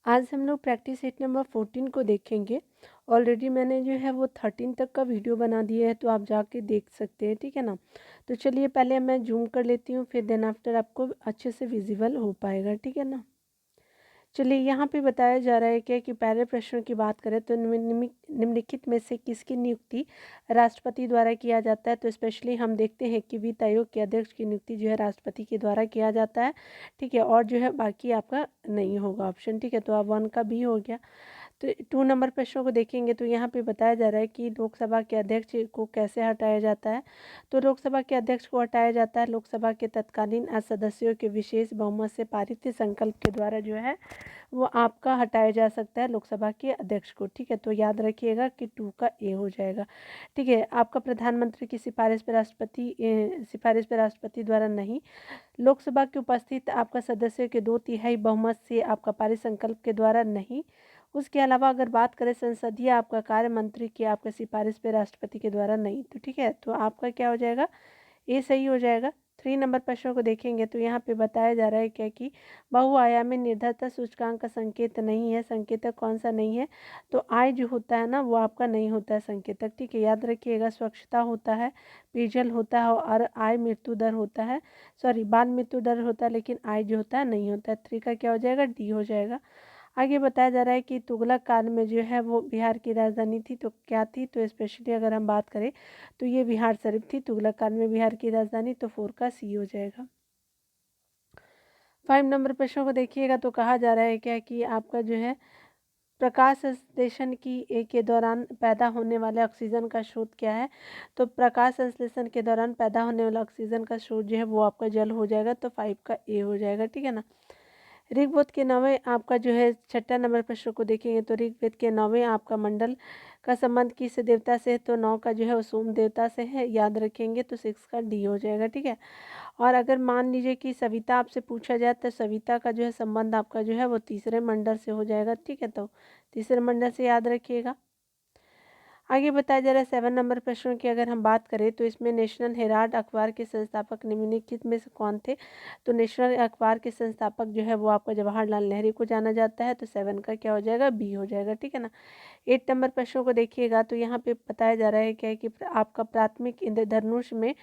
आज हम लोग प्रैक्टिस सेट नंबर 14 को देखेंगे। ऑलरेडी मैंने जो है वो 13 तक का वीडियो बना दिया है, तो आप जाके देख सकते हैं, ठीक है ना। तो चलिए पहले मैं जूम कर लेती हूँ, फिर देन आफ्टर आपको अच्छे से विजिबल हो पाएगा, ठीक है ना। चलिए यहाँ पे बताया जा रहा है क्या कि पहले प्रश्न की बात करें तो निम्नलिखित में से किसकी नियुक्ति राष्ट्रपति द्वारा किया जाता है। तो स्पेशली हम देखते हैं कि वित्त आयोग के अध्यक्ष की नियुक्ति जो है राष्ट्रपति के द्वारा किया जाता है, ठीक है। और जो है बाकी आपका नहीं होगा ऑप्शन, ठीक है। तो आप 1 का बी हो गया। तो 2 नंबर प्रश्नों को देखेंगे तो यहाँ पे बताया जा रहा है कि लोकसभा के अध्यक्ष को कैसे हटाया जाता है। तो लोकसभा के अध्यक्ष को हटाया जाता है लोकसभा के तत्कालीन सदस्यों के विशेष बहुमत से पारित संकल्प के द्वारा जो है वो आपका हटाया जा सकता है लोकसभा के अध्यक्ष को, ठीक है। तो याद रखिएगा कि 2 का ए हो जाएगा, ठीक है। आपका प्रधानमंत्री की सिफारिश पर राष्ट्रपति द्वारा नहीं, लोकसभा के उपस्थित आपका सदस्यों के 2/3 बहुमत से आपका पारित संकल्प के द्वारा नहीं। उसके अलावा अगर बात करें संसदीय आपका कार्य मंत्री की आपका सिफारिश पे राष्ट्रपति के द्वारा नहीं, तो ठीक है। तो आपका क्या हो जाएगा, ये सही हो जाएगा। 3 नंबर प्रश्नों को देखेंगे तो यहाँ पे बताया जा रहा है क्या कि बहुआयामी निर्भरता सूचकांक का संकेत नहीं है। संकेतक कौन सा नहीं है, तो आय जो होता है ना वो आपका नहीं होता है संकेतक, ठीक है। याद रखिएगा स्वच्छता होता है, पेयजल होता है और आय मृत्यु दर होता है, सॉरी बाल मृत्यु दर होता है, लेकिन आय जो होता है नहीं होता है। 3 का क्या हो जाएगा, डी हो जाएगा। आगे बताया जा रहा है कि तुगलक काल में जो है वो बिहार की राजधानी थी, तो क्या थी, तो स्पेशली अगर हम बात करें तो ये बिहार शरीफ थी तुगलक काल में बिहार की राजधानी, तो 4 का सी हो जाएगा। 5 नंबर प्रश्नों को देखिएगा तो कहा जा रहा है क्या कि आपका जो है प्रकाश संश्लेषण के दौरान पैदा होने वाले ऑक्सीजन का स्रोत क्या है। तो प्रकाश संश्लेषण के दौरान पैदा होने वाला ऑक्सीजन का स्रोत जो है वो आपका जल हो जाएगा, तो 5 का ए हो जाएगा, ठीक है ना। ऋग्वेद के 9वें आपका जो है 6 नंबर प्रश्न को देखेंगे तो ऋग्वेद के 9वें आपका मंडल का संबंध किस देवता से है। तो 9 का जो है वो सोम देवता से है, याद रखेंगे, तो 6 का डी हो जाएगा, ठीक है। और अगर मान लीजिए कि सविता आपसे पूछा जाए तो सविता का जो है संबंध आपका जो है वो तीसरे मंडल से हो जाएगा, ठीक है। तो तीसरे मंडल से याद रखिएगा। आगे बताया जा रहा है 7 नंबर प्रश्न की अगर हम बात करें तो इसमें नेशनल हेराल्ड अखबार के संस्थापक निम्नलिखित में से कौन थे। तो नेशनल अखबार के संस्थापक जो है वो आपका जवाहरलाल नेहरू को जाना जाता है, तो 7 का क्या हो जाएगा, बी हो जाएगा, ठीक है ना। 8 नंबर प्रश्नों को देखिएगा तो यहाँ पे बताया जा रहा है क्या है कि आपका प्राथमिक इंद्रधनुष में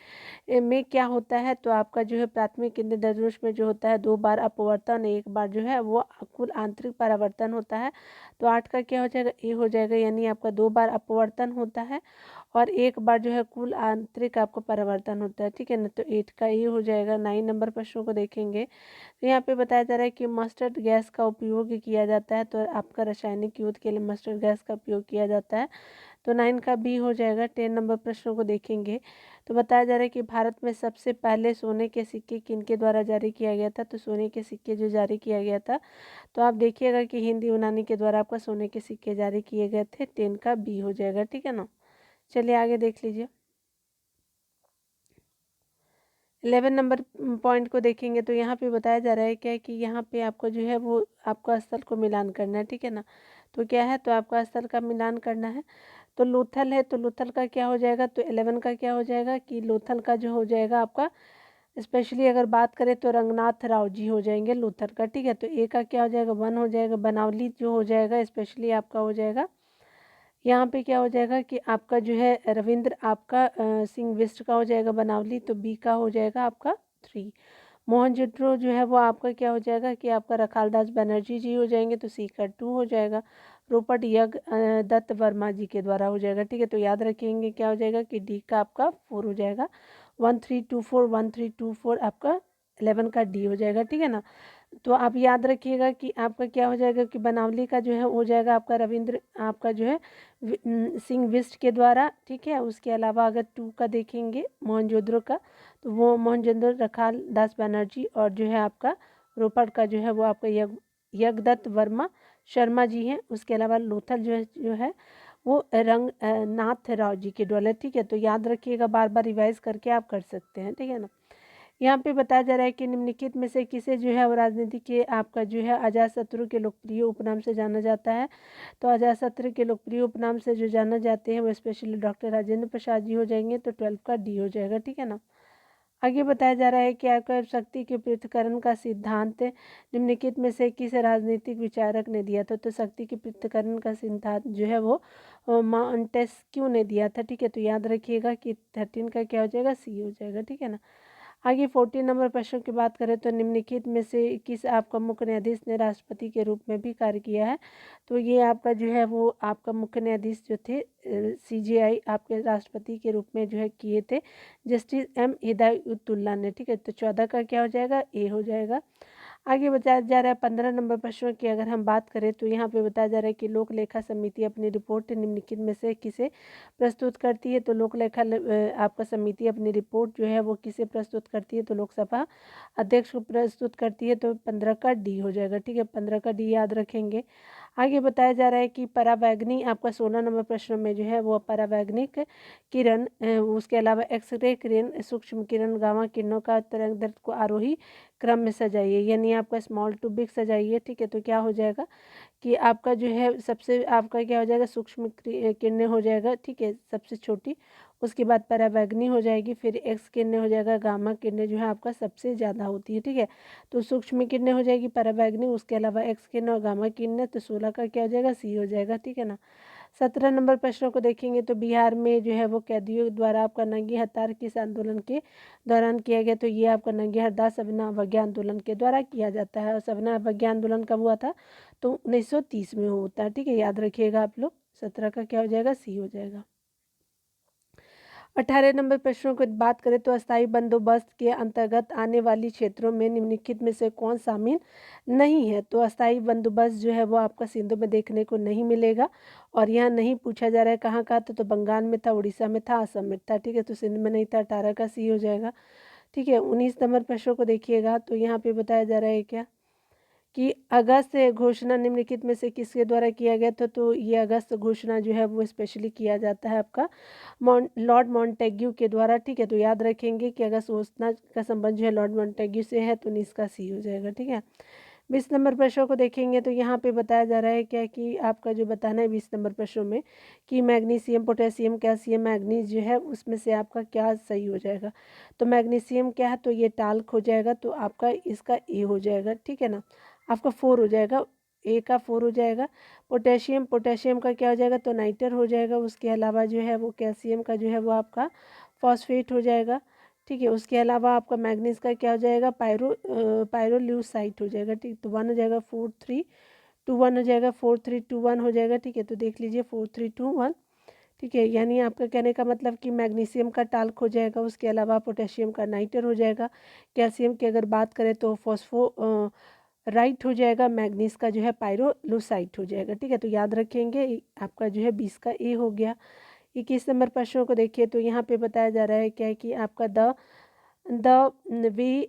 क्या होता है। तो आपका जो है प्राथमिक इंद्रधनुष में जो होता है 2 बार अपवर्तन, 1 बार जो है वो कुल आंतरिक परावर्तन होता है। तो 8 का क्या हो जाएगा, ए हो जाएगा, यानी आपका 2 बार अपवर्तन होता है और 1 बार जो है कुल आंतरिक आपको परावर्तन होता है, ठीक है ना। तो 8 का ए हो जाएगा। 9 नंबर प्रश्नों को देखेंगे तो यहाँ पे बताया जा रहा है कि मस्टर्ड गैस का उपयोग किया जाता है। तो आपका रासायनिक युद्ध के लिए मस्टर्ड गैस का उपयोग किया जाता है, तो 9 का बी हो जाएगा। 10 नंबर प्रश्नों को देखेंगे तो बताया जा रहा है कि भारत में सबसे पहले सोने के सिक्के किनके द्वारा जारी किया गया था। तो सोने के सिक्के जो जारी किया गया था, तो आप देखिएगा कि हिंद यूनानी के द्वारा आपका सोने के सिक्के जारी किए गए थे। 10 का बी हो जाएगा, ठीक है ना। चलिए आगे देख लीजिए। 11 नंबर पॉइंट को देखेंगे तो यहाँ पे बताया जा रहा है क्या कि यहाँ पे आपको जो है वो आपका स्थल को मिलान करना है, ठीक है ना। तो क्या है, तो आपका स्थल का मिलान करना है। तो लोथल है, तो लोथल का क्या हो जाएगा, तो 11 का क्या हो जाएगा कि लोथल का जो हो जाएगा आपका स्पेशली अगर बात करें तो रंगनाथ राव जी हो जाएंगे लोथल का, ठीक है। तो ए का क्या हो जाएगा, 1 हो जाएगा। बनावली जो हो जाएगा स्पेशली आपका हो जाएगा, यहाँ पे क्या हो जाएगा कि आपका जो है रविंद्र आपका सिंह वेस्ट का हो जाएगा बनावली, तो बी का हो जाएगा आपका 3। मोहनजोदड़ो जो है वो आपका क्या हो जाएगा कि आपका रखालदास बनर्जी जी हो जाएंगे, तो सी का 2 हो जाएगा। रोपट यज्ञ दत्त वर्मा जी के द्वारा हो जाएगा, ठीक है। तो याद रखेंगे क्या हो जाएगा कि डी का आपका 4 हो जाएगा। 1324 1324 आपका 11 का डी हो जाएगा, ठीक है ना। तो आप याद रखिएगा कि आपका क्या हो जाएगा कि बनावली का जो है हो जाएगा आपका रविंद्र आपका जो है सिंह बिष्ट के द्वारा, ठीक है। उसके अलावा अगर 2 का देखेंगे मोहनजोदड़ो का, तो वो मोहनजोदड़ो रखाल दास बनर्जी, और जो है आपका रोपड़ का जो है वो आपका यज्ञदत्त वर्मा शर्मा जी हैं। उसके अलावा लोथल जो है वो रंग नाथ राव जी के द्वारा, ठीक है। तो याद रखिएगा, बार बार रिवाइज करके आप कर सकते हैं, ठीक है ना। यहाँ पे बताया जा रहा है कि निम्नलिखित में से किसे जो है वो राजनीति के आपका जो है अजातशत्रु के लोकप्रिय उपनाम से जाना जाता है। तो अजातशत्रु के लोकप्रिय उपनाम से जो जाना जाते हैं वो स्पेशली डॉक्टर राजेंद्र प्रसाद जी हो जाएंगे, तो 12 का डी हो जाएगा, ठीक है ना। आगे बताया जा रहा है कि आपका शक्ति के पृथक्करण का सिद्धांत निम्नलिखित में से किस राजनीतिक विचारक ने दिया था। तो शक्ति के पृथक्करण का सिद्धांत जो है वो मॉन्टेस्क्यू ने दिया था। ठीक है, तो याद रखिएगा कि 13 का क्या हो जाएगा, सी हो जाएगा। ठीक है ना। आगे 14 नंबर प्रश्न की बात करें तो निम्नलिखित में से किस आपका मुख्य न्यायाधीश ने राष्ट्रपति के रूप में भी कार्य किया है। तो ये आपका जो है वो आपका मुख्य न्यायाधीश जो थे CJI आपके राष्ट्रपति के रूप में जो है किए थे जस्टिस M हिदायतुल्लाह ने। ठीक है, तो 14 का क्या हो जाएगा, ए हो जाएगा। आगे बताया जा रहा है 15 नंबर प्रश्न की अगर हम बात करें तो यहाँ पे बताया जा रहा है कि लोक लेखा समिति अपनी रिपोर्ट निम्नलिखित में से किसे प्रस्तुत करती है। तो लोक लेखा आपका समिति अपनी रिपोर्ट जो है वो किसे प्रस्तुत करती है, तो लोकसभा अध्यक्ष को प्रस्तुत करती है। तो 15 का डी हो जाएगा। ठीक है, 15 का डी याद रखेंगे। आगे बताया जा रहा है कि पराबैंगनी आपका 16 नंबर प्रश्न में जो है वो पराबैंगनिक किरण उसके अलावा एक्सरे किरण, सूक्ष्म किरण, गामा किरणों का तरंगदैर्घ्य को आरोही क्रम में सजाइए, यानी आपका स्मॉल टू बिग सजाइए। ठीक है, तो क्या हो जाएगा कि आपका जो है सबसे आपका क्या हो जाएगा, सूक्ष्म किरणें हो जाएगा। ठीक है, सबसे छोटी, उसके बाद पराबैंगनी हो जाएगी, फिर एक्स किरणें हो जाएगा, गामा किरणें जो है आपका सबसे ज़्यादा होती है। ठीक है, तो सूक्ष्म किरणें हो जाएगी, पराबैंगनी, उसके अलावा एक्स किरणें और गामा किरणें। तो 16 का क्या हो जाएगा, सी हो जाएगा। ठीक है ना। 17 नंबर प्रश्नों को देखेंगे तो बिहार में जो है वो कैदियों द्वारा आपका नंगी हड़ताल किस आंदोलन के दौरान किया गया। तो ये आपका नंगी हड़ताल सविनय अवज्ञा आंदोलन के द्वारा किया जाता है। और सविनय अवज्ञा आंदोलन कब हुआ था, तो 1930 में होता है। ठीक है, याद रखिएगा आप लोग। 17 का क्या हो जाएगा, सी हो जाएगा। 18 नंबर प्रश्नों की बात करें तो अस्थायी बंदोबस्त के अंतर्गत आने वाली क्षेत्रों में निम्नलिखित में से कौन शामिल नहीं है। तो अस्थायी बंदोबस्त जो है वो आपका सिंधु में देखने को नहीं मिलेगा। और यहाँ नहीं पूछा जा रहा है कहाँ का था, तो बंगाल में था, उड़ीसा में था, असम में था। ठीक है, तो सिंध में नहीं था, 18 का सी हो जाएगा। ठीक है, 19 नंबर प्रश्नों को देखिएगा तो यहाँ पे बताया जा रहा है क्या कि अगस्त घोषणा निम्नलिखित में से किसके द्वारा किया गया था। तो ये अगस्त घोषणा जो है वो स्पेशली किया जाता है आपका लॉर्ड मॉन्टेग्यू के द्वारा। ठीक है, तो याद रखेंगे कि अगस्त घोषणा का संबंध जो है लॉर्ड मॉन्टेग्यू से है, तो 19 का सी हो जाएगा। ठीक है, 20 नंबर प्रश्नों को देखेंगे तो यहाँ पे बताया जा रहा है क्या कि आपका जो बताना है 20 नंबर प्रश्नों में कि मैग्नीशियम, पोटेशियम, कैल्शियम, मैग्नीज जो है उसमें से आपका क्या सही हो जाएगा। तो मैग्नीशियम क्या है, तो ये टाल्क हो जाएगा, तो आपका इसका ए हो जाएगा। ठीक है ना, आपका 4 हो जाएगा, ए का 4 हो जाएगा। पोटेशियम, पोटेशियम का क्या हो जाएगा, तो नाइटर हो जाएगा। उसके अलावा जो है वो कैल्शियम का जो है वो आपका फॉस्फेट हो जाएगा। ठीक है, उसके अलावा आपका मैग्नीज का क्या हो जाएगा, पायरोल्यूसाइट हो जाएगा। ठीक, तो 1 हो जाएगा, 4 3 2 1 हो जाएगा, 4 3 2 1 हो जाएगा। ठीक है, तो देख लीजिए 4 3 2 1। ठीक है, यानी आपका कहने का मतलब कि मैग्नीशियम का टाल्क हो जाएगा, उसके अलावा पोटेशियम का नाइटर हो जाएगा। कैल्शियम की अगर बात करें तो फॉस्फो राइट हो जाएगा, मैग्नीज का जो है पायरोलूसाइट हो जाएगा। ठीक है, तो याद रखेंगे आपका जो है 20 का ए हो गया। 21 नंबर प्रश्नों को देखिए तो यहाँ पे बताया जा रहा है क्या है कि आपका द वे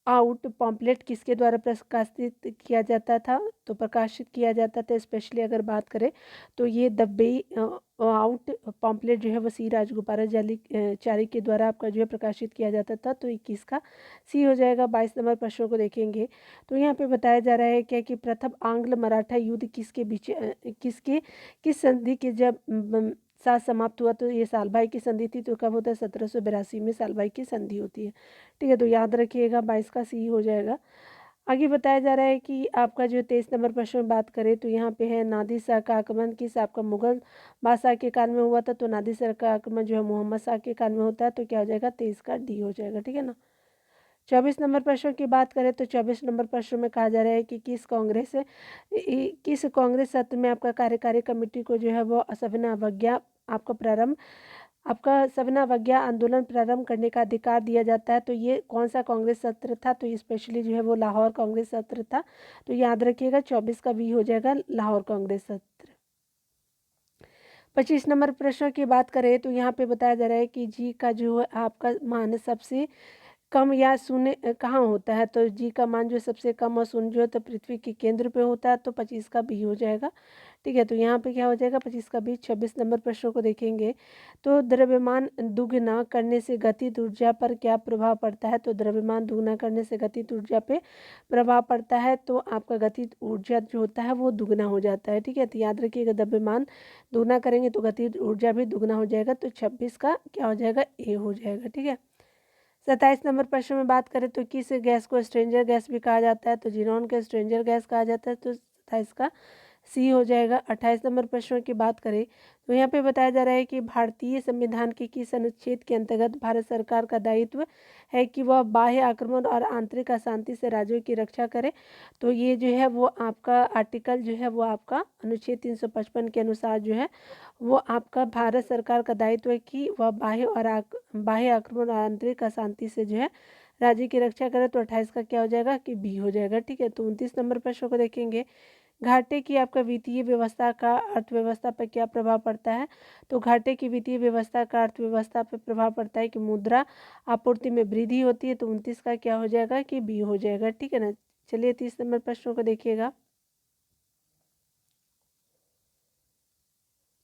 आउट पॉम्पलेट किसके द्वारा प्रकाशित किया जाता था। तो प्रकाशित किया जाता था स्पेशली अगर बात करें तो ये द वे आउट पॉम्पलेट जो है वो सी राजगोपालाचारी के द्वारा आपका जो है प्रकाशित किया जाता था। तो 21 का सी हो जाएगा। 22 नंबर प्रश्नों को देखेंगे तो यहाँ पे बताया जा रहा है क्या कि प्रथम आंग्ल मराठा युद्ध किसके बीच किस संधि के जब साथ समाप्त हुआ। तो ये सालभाई की संधि थी। तो कब होता है, 1782 में सालभाई की संधि होती है। ठीक है, तो याद रखिएगा 22 का सी हो जाएगा। आगे बताया जा रहा है कि आपका जो 23 नंबर प्रश्न में बात करें तो यहाँ पे है नादिर शाह का आक्रमण किस आपका मुगल बादशाह के काल में हुआ था। तो नादिर शाह का आक्रमण जो है मोहम्मद शाह के काल में होता है। तो क्या हो जाएगा, 23 का डी हो जाएगा। ठीक है ना। 24 नंबर प्रश्न की बात करें तो 24 नंबर प्रश्न में कहा जा रहा है कि किस कांग्रेस सत्र में आपका कार्यकारी कमेटी को जो है वो सविनय अवज्ञा आपका सविनय अवज्ञा आंदोलन प्रारंभ करने का अधिकार दिया जाता है। तो ये कौन सा कांग्रेस सत्र था, तो ये स्पेशली जो है वो लाहौर कांग्रेस सत्र था। तो याद रखिएगा 24 का बी हो जाएगा, लाहौर कांग्रेस सत्र। 25 नंबर प्रश्न की बात करें तो यहाँ पे बताया जा रहा है कि जी का जो है आपका मान सबसे कम या शून्य कहाँ होता है। तो जी का मान जो सबसे कम और शून्य जो है तो पृथ्वी के केंद्र पे होता है। तो 25 का बी हो जाएगा। ठीक है, तो यहाँ पे क्या हो जाएगा, 25 का बी। 26 नंबर प्रश्नों को देखेंगे तो द्रव्यमान दुगना करने से गतिज ऊर्जा पर क्या प्रभाव पड़ता है। तो द्रव्यमान दुगना करने से गतिज ऊर्जा पे प्रभाव पड़ता है। तो आपका गतिज ऊर्जा जो होता है वो दुगना हो जाता है। ठीक है, तो याद रखिएगा द्रव्यमान दुगना करेंगे तो गतिज ऊर्जा भी दुगना हो जाएगा। तो 26 का क्या हो जाएगा, ए हो जाएगा। ठीक है, 27 नंबर प्रश्न में बात करें तो किस गैस को स्ट्रेंजर गैस भी कहा जाता है, तो जीनॉन को स्ट्रेंजर गैस कहा जाता है, तो 27 का सी हो जाएगा। 28 नंबर प्रश्नों की बात करें तो यहाँ पे बताया जा रहा है कि भारतीय संविधान के किस अनुच्छेद के अंतर्गत भारत सरकार का दायित्व है कि वह बाह्य आक्रमण और आंतरिक अशांति से राज्यों की रक्षा करे। तो ये जो है वो आपका आर्टिकल जो है वो आपका अनुच्छेद 355 के अनुसार जो है वो आपका भारत सरकार का दायित्व है कि वह बाह्य आक्रमण और आंतरिक अशांति से जो है राज्य की रक्षा करे। तो 28 का क्या हो जाएगा कि बी हो जाएगा। ठीक है, तो 29 नंबर प्रश्न को देखेंगे। घाटे की आपका वित्तीय व्यवस्था का अर्थव्यवस्था पर क्या प्रभाव पड़ता है, तो घाटे की वित्तीय व्यवस्था का अर्थव्यवस्था पर प्रभाव पड़ता है कि मुद्रा आपूर्ति में वृद्धि होती है। तो 29 का क्या हो जाएगा कि बी हो जाएगा। ठीक है ना। चलिए 30 नंबर प्रश्नों को देखिएगा।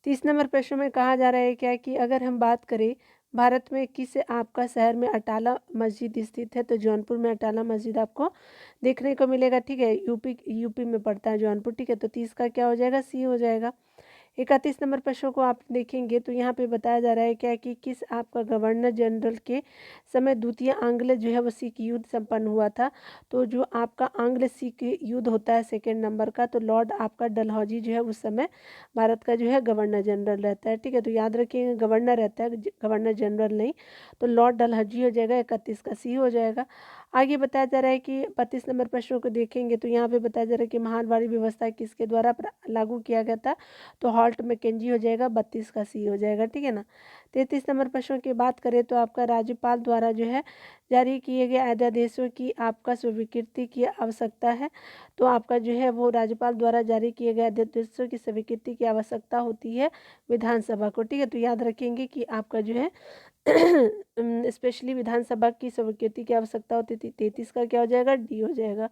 30 नंबर प्रश्न में कहा जा रहा है क्या कि अगर हम बात करें भारत में किस आपका शहर में अटाला मस्जिद स्थित है, तो जौनपुर में अटाला मस्जिद आपको देखने को मिलेगा। ठीक है, यूपी में पड़ता है जौनपुर। ठीक है, तो 30 का क्या हो जाएगा सी हो जाएगा। 31 नंबर प्रश्न को आप देखेंगे तो यहाँ पे बताया जा रहा है क्या कि किस आपका गवर्नर जनरल के समय द्वितीय आंग्ल जो है वो सिख युद्ध संपन्न हुआ था। तो जो आपका आंग्ल सिख युद्ध होता है सेकेंड नंबर का, तो लॉर्ड आपका डलहौजी जो है उस समय भारत का जो है गवर्नर जनरल रहता है। ठीक है, तो याद रखिए गवर्नर रहता है, गवर्नर जनरल नहीं। तो लॉर्ड डलहौजी हो जाएगा। 31 का सी हो जाएगा। आगे बताया जा रहा है कि 32 नंबर प्रश्नों को देखेंगे तो यहाँ पे बताया जा रहा है कि महामारी व्यवस्था किसके द्वारा लागू किया गया था, तो हॉल्ट मैकेंजी हो जाएगा। 32 का सी हो जाएगा। ठीक है ना। 33 नंबर प्रश्नों की बात करें तो आपका राज्यपाल द्वारा जो है जारी किए गए अध्यादेशों की आपका स्वीकृति की आवश्यकता है। तो आपका जो है वो राज्यपाल द्वारा जारी किए गए अध्यादेशों की स्वीकृति की आवश्यकता होती है विधानसभा को। ठीक है, तो याद रखेंगे कि आपका जो है स्पेशली विधानसभा की स्वीकृति की आवश्यकता होती थी। 33 का क्या हो जाएगा डी हो जाएगा।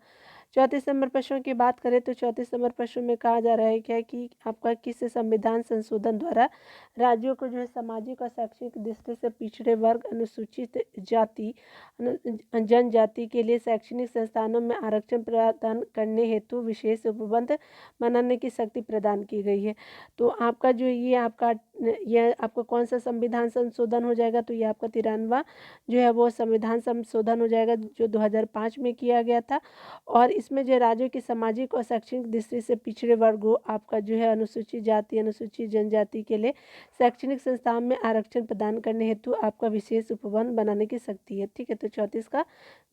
34 नंबर प्रश्नों की बात करें तो 34 नंबर प्रश्न में कहा जा रहा है क्या कि आपका किस संविधान संशोधन द्वारा राज्यों को जो है सामाजिक और शैक्षणिक दृष्टि से पिछड़े वर्ग अनुसूचित जाति जनजाति के लिए शैक्षणिक संस्थानों में आरक्षण प्रदान करने हेतु विशेष उपबंध बनाने की शक्ति प्रदान की गई है। तो आपका जो ये आपका कौन सा संविधान संशोधन हो जाएगा, तो ये आपका 93वां जो है वो संविधान संशोधन हो जाएगा जो 2005 में किया गया था। और इसमें जो राज्यों की सामाजिक और शैक्षणिक दृष्टि से पिछड़े वर्गों आपका जो है अनुसूचित जाति अनुसूचित जनजाति के लिए शैक्षणिक संस्थान में आरक्षण प्रदान करने हेतु आपका विशेष उपबंध बनाने की शक्ति है। ठीक है, तो 34 का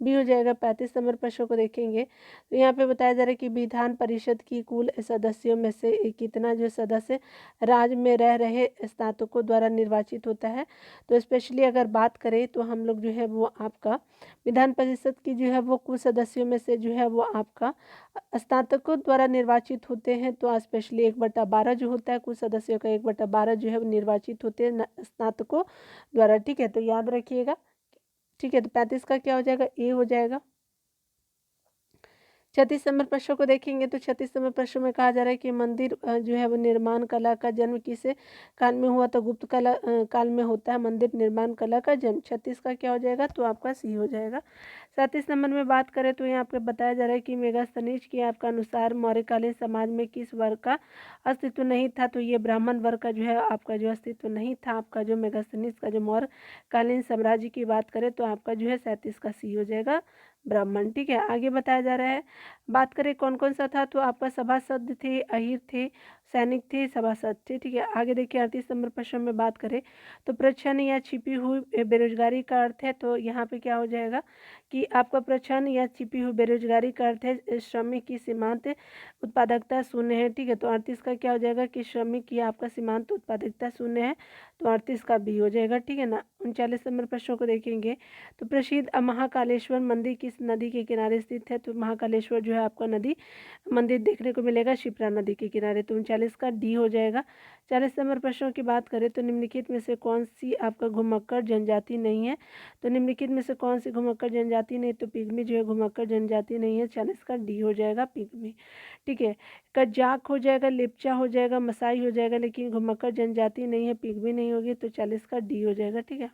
बी हो जाएगा। 35 नंबर प्रश्नों को देखेंगे तो यहाँ पे बताया जा रहा है कि विधान परिषद की कुल सदस्यों में से कितना जो सदस्य राज्य में रह रहे स्नातकों द्वारा निर्वाचित होता है। तो स्पेशली अगर बात करें तो हम लोग जो है वो आपका विधान परिषद की जो है वो कुल सदस्यों में से जो है वो आपका स्नातकों द्वारा निर्वाचित होते हैं। तो स्पेशली 1/12 जो होता है कुल सदस्यों का 1/12 जो है वो निर्वाचित होते हैं स्नातकों द्वारा। ठीक है, तो याद रखिएगा। ठीक है, तो 35 का क्या हो जाएगा ए हो जाएगा। 36 नंबर प्रश्न को देखेंगे तो 36 नंबर प्रश्न में कहा जा रहा है कि मंदिर जो है वो निर्माण कला का जन्म किस काल में हुआ, तो गुप्त कला काल में होता है मंदिर निर्माण कला का जन्म। 36 का क्या हो जाएगा, तो आपका सी हो जाएगा। 37 नंबर में बात करें तो यहाँ पे बताया जा रहा है कि मेगास्थनीज के आपका अनुसार मौर्यकालीन समाज में किस वर्ग का अस्तित्व नहीं था, तो ये ब्राह्मण वर्ग का जो है आपका जो अस्तित्व नहीं था। आपका जो मेगास्थनीज का जो मौर्यकालीन साम्राज्य की बात करें तो आपका जो है 37 का सी हो जाएगा ब्राह्मण। ठीक है, आगे बताया जा रहा है बात करें कौन कौन सा था, तो आपका सभासद थे, अहीर थे, सैनिक थे, सभासद थे। ठीक है, आगे देखिए 38 नंबर प्रश्न में बात करें तो प्रच्छन्न या छिपी हुई बेरोजगारी का अर्थ है। तो यहाँ पे क्या हो जाएगा कि आपका प्रच्छन्न या छिपी हुई बेरोजगारी का अर्थ है श्रमिक की सीमांत उत्पादकता शून्य है। ठीक है, तो 38 का क्या हो जाएगा कि श्रमिक की आपका सीमांत उत्पादकता शून्य है। तो 38 का बी हो जाएगा। ठीक है ना। 39 नंबर प्रश्नों को देखेंगे तो प्रसिद्ध महाकालेश्वर मंदिर किस नदी के किनारे स्थित है, तो महाकालेश्वर जो है आपका नदी मंदिर देखने को मिलेगा शिप्रा नदी के किनारे। तो 39 का डी हो जाएगा। 40 नंबर प्रश्नों की बात करें तो निम्नलिखित में से कौन सी आपका घुमक्कड़ जनजाति नहीं है, तो निम्नलिखित में से कौन सी घुमक्कड़ जनजाति नहीं, तो पिग्मी जो है घुमक्कड़ जनजाति नहीं है। 40 का डी हो जाएगा पिग्मी। ठीक है, कजाक हो जाएगा, लेपचा हो जाएगा, मसाई हो जाएगा, लेकिन घुमक्कड़ जनजाति नहीं है, पिग्मी नहीं होगी। तो 40 का डी हो जाएगा। ठीक है,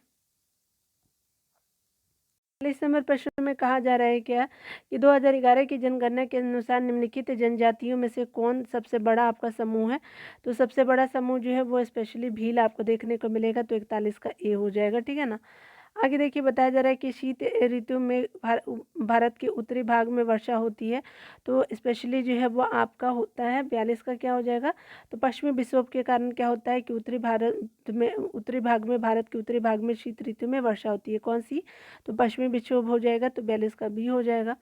40 नंबर प्रश्न में कहा जा रहा है क्या कि 2011 की जनगणना के अनुसार निम्नलिखित जनजातियों में से कौन सबसे बड़ा आपका समूह है, तो सबसे बड़ा समूह जो है वो स्पेशली भील आपको देखने को मिलेगा। तो 41 का ए हो जाएगा। ठीक है ना। आगे देखिए बताया जा रहा है कि शीत ऋतु में भारत के उत्तरी भाग में वर्षा होती है, तो स्पेशली जो है वो आपका होता है 42 का क्या हो जाएगा। तो पश्चिमी विक्षोभ के कारण क्या होता है कि उत्तरी भाग में भारत के उत्तरी भाग में शीत ऋतु में वर्षा होती है। कौन सी? तो पश्चिमी विक्षोभ हो जाएगा, तो 42 का बी हो जाएगा।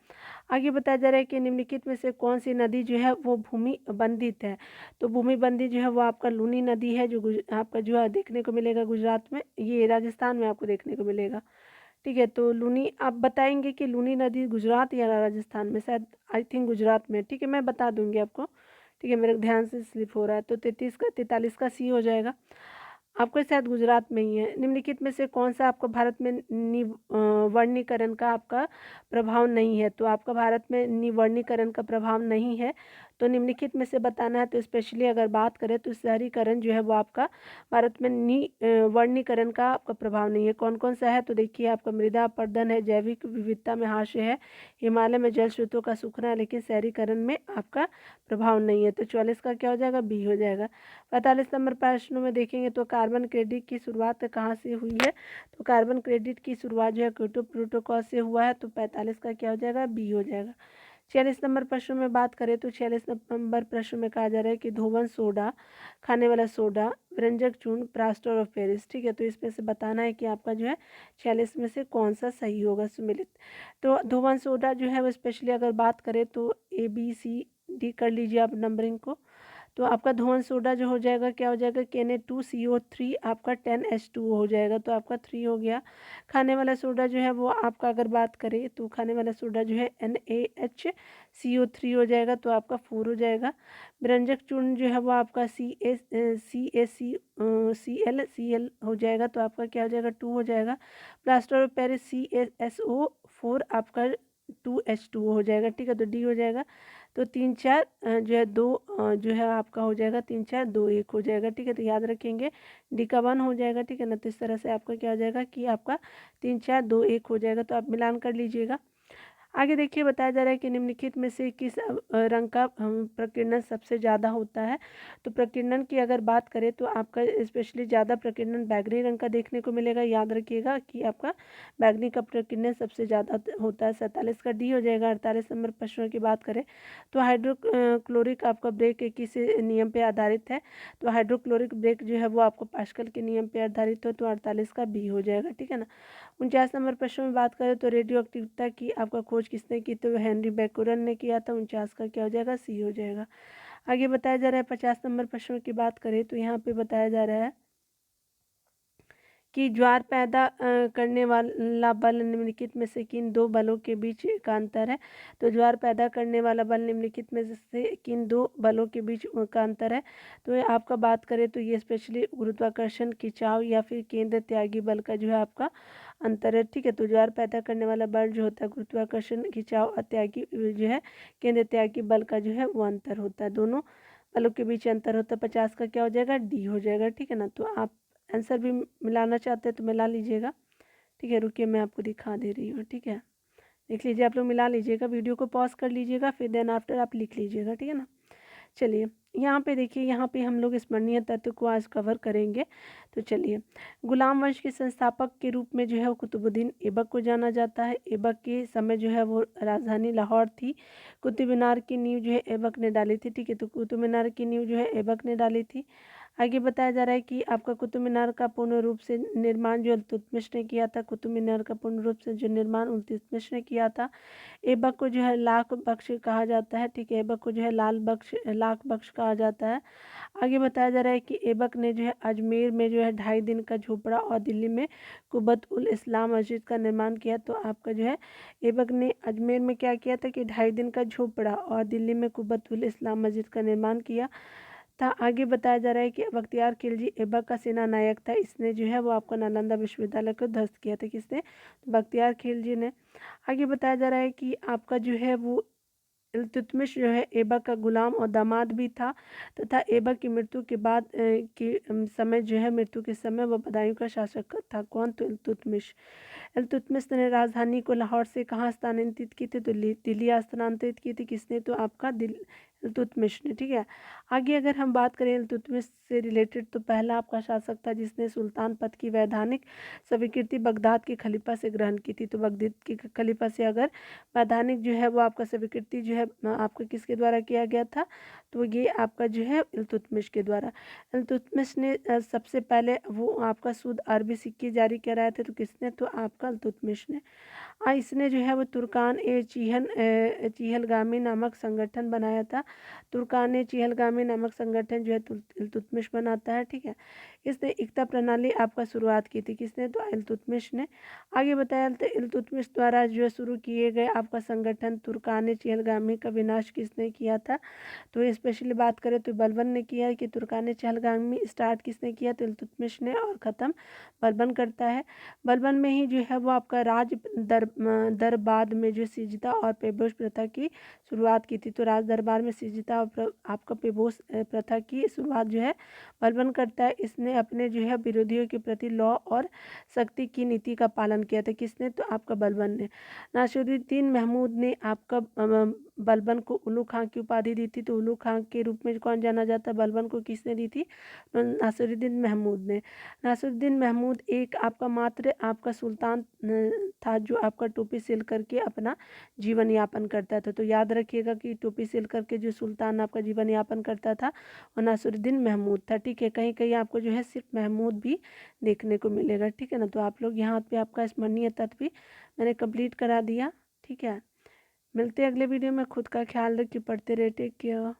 आगे बताया जा रहा है कि निम्नलिखित में से कौन सी नदी जो है वो भूमि बंधित है। तो भूमि बंधित जो है वो आपका लूनी नदी है, जो आपका जो है देखने को मिलेगा गुजरात में, ये राजस्थान में आपको देखने को मिलेगा। ठीक है, तो लूनी आप बताएंगे कि लूनी नदी गुजरात या राजस्थान में, शायद आई थिंक गुजरात में। ठीक है, मैं बता दूंगी आपको। ठीक है, मेरे ध्यान से स्लिप हो रहा है, तो 43 का सी हो जाएगा। आपको शायद गुजरात में ही है। निम्नलिखित में से कौन सा आपको भारत में निवर्णीकरण का आपका प्रभाव नहीं है। तो आपका भारत में निवर्णीकरण का प्रभाव नहीं है, तो निम्नलिखित में से बताना है। तो स्पेशली अगर बात करें तो शहरीकरण जो है वो आपका भारत में वर्णीकरण का आपका प्रभाव नहीं है। कौन कौन सा है? तो देखिए आपका मृदा अपरदन है, जैविक विविधता में ह्रास है, हिमालय में जल स्रोतों का सूखना है, लेकिन शहरीकरण में आपका प्रभाव नहीं है। तो 44 का क्या हो जाएगा? बी हो जाएगा। 45 नंबर प्रश्नों में देखेंगे तो कार्बन क्रेडिट की शुरुआत कहाँ से हुई है। तो कार्बन क्रेडिट की शुरुआत जो है क्योटो प्रोटोकॉल से हुआ है, तो 45 का क्या हो जाएगा? बी हो जाएगा। 46 नंबर प्रश्न में बात करें तो 46 नंबर प्रश्न में कहा जा रहा है कि धोवन सोडा, खाने वाला सोडा, व्यंजक चूर्ण, प्लास्टर ऑफ पेरिस। ठीक है, तो इसमें से बताना है कि आपका जो है 46 में से कौन सा सही होगा सुमिलित। तो धोवन सोडा जो है वो स्पेशली अगर बात करें तो ABCD कर लीजिए आप नंबरिंग को। तो आपका धोवन सोडा जो हो जाएगा क्या हो जाएगा? Na2CO3 आपका 10H2O हो जाएगा, तो आपका 3 हो गया। खाने वाला सोडा जो है वो आपका अगर बात करें तो खाने वाला सोडा जो है NaHCO3 हो जाएगा, तो आपका 4 हो जाएगा। व्यंजक चूर्ण जो है वो आपका CaCl हो जाएगा, तो आपका क्या हो जाएगा? 2 हो जाएगा। प्लास्टर ऑफ पेरिस CaSO4 आपका 2H2O हो जाएगा। ठीक है, तो डी हो जाएगा। तो 3 4 जो है 2 जो है आपका हो जाएगा 3 4 2 1 हो जाएगा। ठीक है, तो याद रखेंगे डी का 1 हो जाएगा। ठीक है ना, तो इस तरह से आपका क्या हो जाएगा कि आपका 3 4 2 1 हो जाएगा। तो आप मिलान कर लीजिएगा। आगे देखिए बताया जा रहा है कि निम्नलिखित में से किस रंग का प्रकीर्णन सबसे ज़्यादा होता है। तो प्रकीर्णन की अगर बात करें तो आपका स्पेशली ज़्यादा प्रकीर्णन बैगनी रंग का देखने को मिलेगा। याद रखिएगा कि आपका बैगनी का प्रकीर्णन सबसे ज़्यादा होता है। 47 का डी हो जाएगा। 48 नंबर प्रश्नों की बात करें तो हाइड्रोक्लोरिक आपका ब्रेक किस नियम पर आधारित है। तो हाइड्रोक्लोरिक ब्रेक जो है वो आपको पास्कल के नियम पर आधारित हो, तो 48 का बी हो जाएगा। ठीक है ना। 49 नंबर प्रश्न में बात करें तो रेडियो एक्टिविटी की आपका खोज किसने की। तो हेनरी बैकुरन ने किया था। 49 का क्या हो जाएगा? सी हो जाएगा। आगे बताया जा रहा है 50 नंबर प्रश्न की बात करें तो यहाँ पे बताया जा रहा है कि ज्वार पैदा करने वाला बल निम्नलिखित में से किन दो बलों के बीच का अंतर है। तो ज्वार पैदा करने वाला बल निम्नलिखित में से किन दो बलों के बीच का अंतर है। तो आपका बात करें तो ये स्पेशली गुरुत्वाकर्षण, खिंचाव या फिर केंद्र त्यागी बल का जो है आपका अंतर है। ठीक है, तो ज्वार पैदा करने वाला बल जो होता है गुरुत्वाकर्षण, खिंचाव, अत्यागी जो है केंद्र त्यागी बल का जो है वो अंतर होता है। दोनों बलों के बीच अंतर होता है। 50 का क्या हो जाएगा? डी हो जाएगा। ठीक है ना, तो आप आंसर भी मिलाना चाहते हैं तो मिला लीजिएगा। ठीक है, रुकिए मैं आपको दिखा दे रही हूँ। ठीक है, देख लीजिए, आप लोग मिला लीजिएगा, वीडियो को पॉज कर लीजिएगा, फिर देन आफ्टर आप लिख लीजिएगा। ठीक है ना। चलिए यहाँ पे देखिए, यहाँ पे हम लोग स्मरणीय तत्व को आज कवर करेंगे। तो चलिए, गुलाम वंश के संस्थापक के रूप में जो है वो कुतुबुद्दीन ऐबक को जाना जाता है। ऐबक के समय जो है वो राजधानी लाहौर थी। कुतुब मीनार की नींव जो है ऐबक ने डाली थी। ठीक है, तो कुतुब मीनार की नींव जो है ऐबक ने डाली थी। आगे बताया जा रहा है कि आपका कुतुब मीनार का पूर्ण रूप से निर्माण जो इल्तुतमिश ने किया था। कुतुब मीनार का पूर्ण रूप से जो निर्माण इल्तुतमिश ने किया था। ऐबक को जो है लाख बख्श कहा जाता है। ठीक है, ऐबक को जो है लाख बख्श कहा जाता है। आगे बताया जा रहा है कि ऐबक ने जो है अजमेर में जो है 2.5 दिन का झोपड़ा और दिल्ली में कुब्बत उल इस्लाम मस्जिद का निर्माण किया। तो आपका जो है ऐबक ने अजमेर में क्या किया था कि 2.5 दिन का झोपड़ा और दिल्ली में कुब्बत उल इस्लाम मस्जिद का निर्माण किया था। आगे बताया जा रहा है कि बख्तियार खिलजी ऐबक का सेना नायक था। इसने जो है वो आपका नालंदा विश्वविद्यालय को ध्वस्त किया था। किसने? तो बख्तियार खिलजी ने। आगे बताया जा रहा है कि आपका जो है वो इल्तुतमिश जो है ऐबक का गुलाम और दामाद भी था तथा ऐबक की मृत्यु के बाद समय जो है मृत्यु के समय वह बदायूं का शासक था। कौन? तो इल्तुतमिश। इल्तुतमिश ने राजधानी को लाहौर से कहाँ स्थानांतरित की थी। तो दिल्ली स्थानांतरित की थी। किसने? तो आपका इल्तुतमिश ने, ठीक है। आगे अगर हम बात करें इल्तुतमिश से रिलेटेड, तो पहला आपका शासक था जिसने सुल्तान पद की वैधानिक स्वीकृति बगदाद के खलीफा से ग्रहण की थी। तो बगदाद के खलीफा से अगर वैधानिक जो है वो आपका स्वीकृति जो है आपका किसके द्वारा किया गया था, तो ये आपका जो है इल्तुतमिश के द्वारा। इल्तुतमिश ने सबसे पहले वो आपका शुद्ध अरबी सिक्के जारी कराए थे, तो किसने, तो आपका इल्तुतमिश ने। इसने जो है वो तुर्कान ए चीहलगामी नामक संगठन बनाया था। तुर्कान ए चीहलगामी नामक संगठन जो है इल्तुतमिश बनाता है, ठीक है। इसने इक्ता प्रणाली आपका शुरुआत की थी, किसने, तो इल्तुतमिश ने। आगे बताया तो इल्तुतमिश द्वारा जो शुरू किए गए आपका संगठन तुर्कान ए चीहलगामी का विनाश किसने किया था, तो स्पेशली बात करें तो बलबन ने किया है कि तुर्कान ए चीहलगामी स्टार्ट किसने किया, तो इल्तुतमिश ने, और ख़त्म बलबन करता है। बलबन में ही जो है वो आपका राज दरबार में जो सिजदा और पेबोस प्रथा की शुरुआत की थी। तो राज दरबार में सिजदा और आपका पेबोस प्रथा की शुरुआत जो है बलबन करता है। इसने अपने जो है विरोधियों के प्रति लौ और सख्ती की नीति का पालन किया था, किसने, तो आपका बलबन ने। नासिरुद्दीन महमूद ने आपका बलबन को उल्लू खां की उपाधि दी थी। तो उल्लू खां के रूप में कौन जाना जाता है, बलबन को किसने दी थी, तो नासिरुद्दीन महमूद ने। नासिरुद्दीन महमूद एक आपका मात्र आपका सुल्तान था जो आपका टोपी सिल करके अपना जीवन यापन करता था। तो याद रखिएगा कि टोपी सिल करके जो सुल्तान आपका जीवन यापन करता था वो नासिरुद्दीन महमूद था, ठीक है। कहीं कहीं आपको जो है सिर्फ महमूद भी देखने को मिलेगा, ठीक है ना। तो आप लोग यहाँ पे आपका स्मरणीय तत्व भी मैंने कंप्लीट करा दिया, ठीक है। मिलते हैं अगले वीडियो में। खुद का ख्याल रखिए, पढ़ते रहे, टेक केयर।